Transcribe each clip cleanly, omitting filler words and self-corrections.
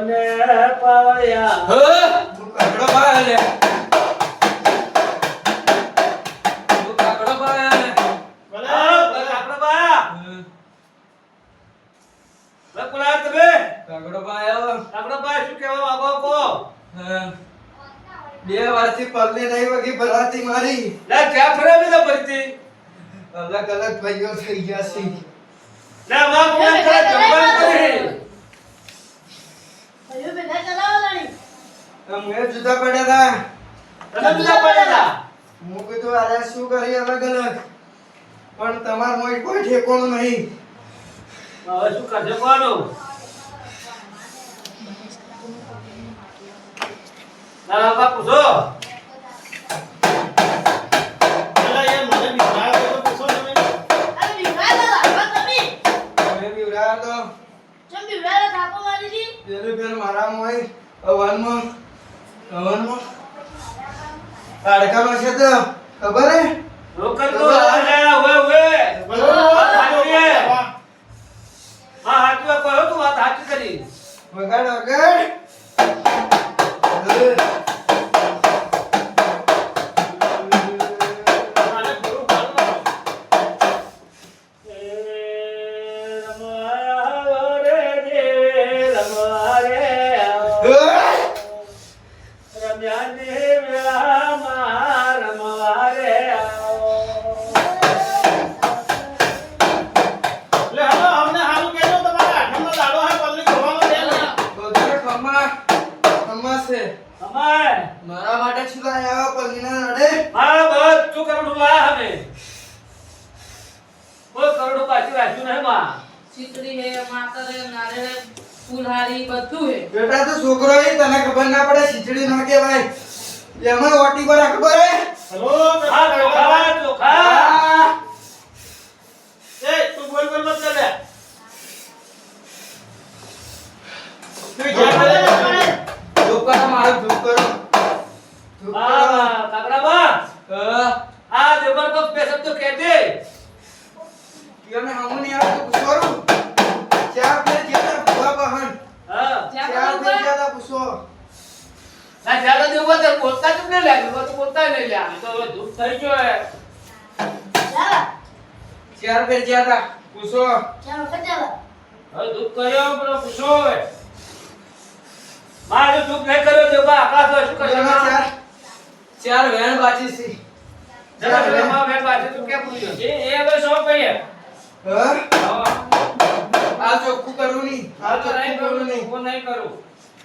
મને પાવળિયા હું કાકડો પાયા લે હું કાકડો પાયા લે ભલે કાકડો પાયા લકુલા તમે કાકડો પાયા શું કહેવા માંગો કો બે વારથી પલ્લે નહીં વગી ભરાતી મારી લે ક્યાં ફરેવી તો ફરતી અલગ અલગ ભાઈઓ થઈ ગયા છે લે માં કોણ કરે જંગલ કરી ભાઈઓ બેટા ચલાવો લાણી અમે જુદા પડ્યા તમે બીજા પડેલા હું કીધું અરે શું કરી અલગ અલગ પણ તમાર મોય કોઈ ઠેકોણું નહીં હવે શું કરજો કોનો ના બાપુ જો અરે વિવાદ લાગવા તમે તમે બીવડા તો ચમ વિવાદ થાપો મારી દી પેલું પેલું મારા મોય અવનમાં તાડકામાં છે તો ખબર હે રોકર તો અરે ઓએ હા હાચું કહો તું વાત હાચું કરી વગાડ વગાડ મારા માટે શું લાયા પલ્લીના નડે મારા બધું કરોડું લાયા અમે કોઈ કરોડું પાછી રાખ્યું નહીં માં ચીતરી હે માતર હે નારે હે ફૂલહારી બધું હે બેટા તો છોકરો હે તને ખબર ના પડે ખીચડી ના કહેવાય એમાં ઓટી પર ખબર હે હેલો હા ચોખા એ તું બોલ મત કરે તું જા ધૂપ કરો મારો ધૂપ કરો હા કાકડાબા આ દેવર તો બે શબ્દ કહે દે કેમે હમું નહીં આવતું પૂછવાનું ચાર પે જેતા ભુવા બહન હા ચાર પે જેતા પૂછો ના જ્યાદા દેવર તો બોલતા જ નહીં લાગ્યું તો બોલતા નહીં લ્યા તો હવે ધૂપ થઈ ગયો હે ચાલો ચાર પે જેતા પૂછો ચાલો ચાલો હવે ધૂપ કર્યો પેલો પૂછો હવે મારે ધૂપ નહીં કર્યો દેવા આકાશ શું કરશે ચાર ચાર વેણ બાજી છે જરા જરા મેં પાસે તું કે પૂછ્યો એ હવે સો કહીએ હા આ ચોખ્ખું કરું નહીં આ ચોખ્ખું કરું નહીં હું નહીં કરું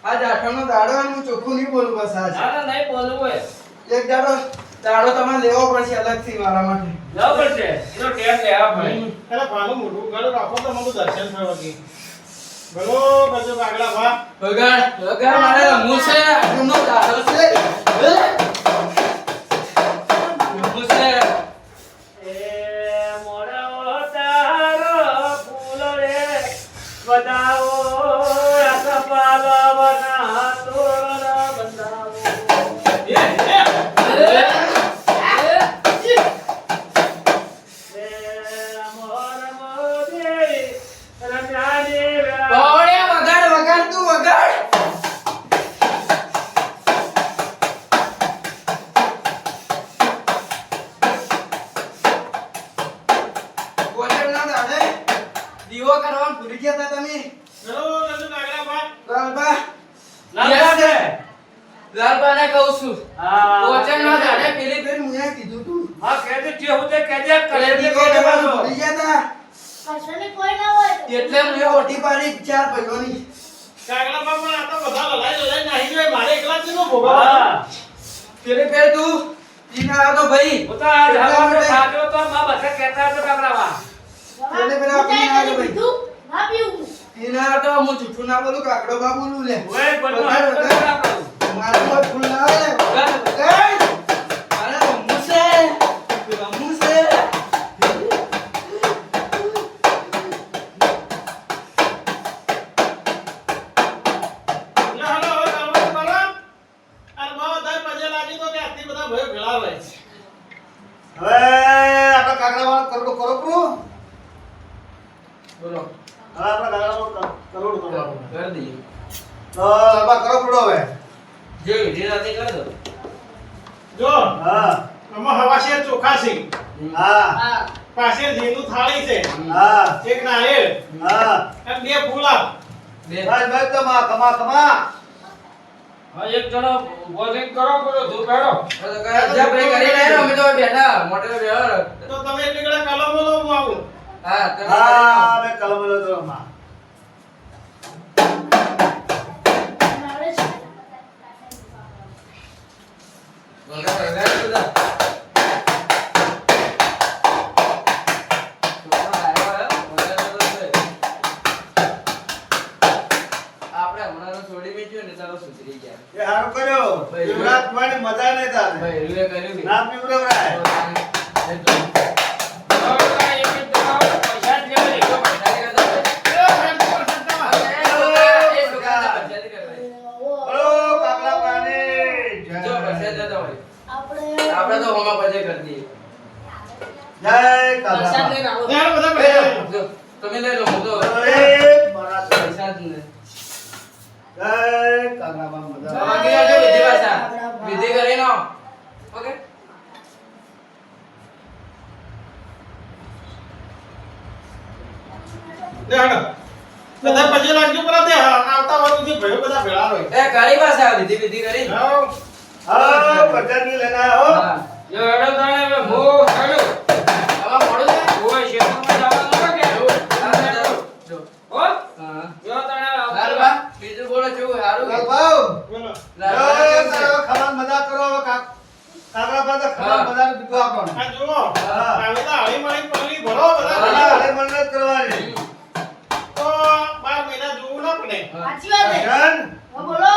આજ આઠમનો દાડો અને હું ચોખ્ખું નહીં બોલું બસ આજ ના ના નહીં બોલવું હોય એક દાડો તમારે લેવો પડશે અલગથી મારા માટે લેવો પડશે એનો ટેમ લેવા પડે અરે ભાનું મોઢું ગળું રાખો તો મને દર્શન થયો કે બોલો બજો કાગડા ભા વગાડ મારે રમવું છે આઠમનો દાડો છે રમવું છે એ મોરો તારો ફૂલ રે બધાઓ કપાલ બના તોરણ બંધાવો એ મોર મોદે રમ્યાને વગાડ તું વગાડ ગોળે ના દાડે દીવો કરવાનું ભૂલી ગયા હતા તમે ચલો બજો કાગડા ભા લાલબા લાગા છે લાલબાને કહું છું હા કોચન ના દાડે પેલી ફેર મુએ કીધું તું હા કહેજે જે હું તે કહેજે કરે દીવો કરવાનું ભૂલી ગયા હતા કશને કોઈ ના હોય એટલે મુએ ઓટી પાડી ચાર ભાઈઓની કાગડા ભા પણ આ તો બધા લડાઈ નાહી ગયો મારે એકલા જ નો ભોગવા હા પેલી ફેર તું ઈના તો ભાઈ ઉતા ધાવા ખાજો તો માં બધા કહેતા હતા કાકડામાં પેલે પેલા આપણી ના ભાઈ ના પીવું ઈના તો હું જૂઠું ના બોલું કાકડો બા બોલું લે ઓય બધું વગાડ, વગાડ. આપણું મારે કોઈ ભૂલ ના આવે વગાડ વગાડ મારે રમવું છે હા આપણા દાદાનો કરોડ કરવાનો કરી દઈએ તો લાંબા કરો પડો હવે જે વિધિ રાતે કર દો. જો હા આમાં હવાશેર ચોખા છે, હા હા પાસે ઘીનું થાળી છે, હા એક નારિયેળ હા અને 2 ફૂલા. બે. બસ બસ તો માં કમા હા, એક જણો ઊભો થઈને કરો પેલો ધૂપ હેડો. જ્યાં ભાઈ કરી રહ્યા અમે તો બેઠા મોટે બેહો. તો તમે એટલી કડા કલમ લો હું આવું. હા, તમે હા મે કલમ લો તો માં મારે છે. વગાડ, વગાડ બધા. છોકરો આવ્યો હે, વગાડ તો છે. આપણે હમણાં તો છોડી મેચ્યું ને તારો સુધરી ગયા. એ હારું કર્યો ભાઈ, યુવરાજ પીવાની મજા નહીં તારે ભાઈ, રૂએ કર્યું કે? ના પીવડાવરાય એટલું. હવે એક જ દબાવો, પૈસા જ લેવા દેજો. પૈસા નહીં કરતા. એ છોકરા પૈસા નહીં કરતા. બોલો કાકડા પાણી જય જો પૈસા દેતા હોય. આપણે આપણે તો હોમાં પજે કરી દઈએ. જય પ્રસાદ કાકડા લઈને આવો. યાર બધા પૈસા જો, તમે લઈ લો, હું તો એ મારા પૈસા જ નહીં. જય કાકડા બા મજા બાકી આવજો વિધિ પાછા. વિધિ કરીને આવો. ઓકે? લે હાલો. બધા પછી લાગજો પર તે આવતા વાળું ભાઈઓ બધા ભેળા હોય. એ કરી પાછા વિધિ વિધિ કરી. આવો. હા બજારની લઈને આવો હા. જો હેડો તાણે હવે હું હેડો. આમાં મોડું થાય? ઓય, શેતાનમાં જવાનું હોય કે? હા, હેડો. જો. હો? હા. જો તાણે આવતા હારું બા. બીજું બોલો કેવું હારું કે? બાબુ બોલો. જય તારો ખમાન મજા કરો હવે કાકડા પા તો ખમાન હા. મજા દીધું આપણને આ જુઓ. હા. આવી તો હળી મળી પગલી ભરો બધા. હા હરે મન્નત કરવાની તો 12 મહિના જોવું ના પડે. સાચી વાત છે. જન હા, બોલો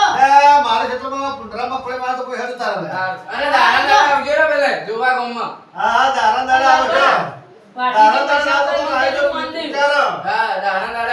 મારે ક્ષેત્રમાં પુંડરામાં કોઈ વાત કોઈ હેડ તારે હા. અને દાણા દાણા આવજો રે પેલે જોવા ગામમાં. હા દારા દારા આવજો પાર્ટી દારા પૈસા દારા તો તો આઈ જો મંદિર. વિચારો હા, દાણા દાણા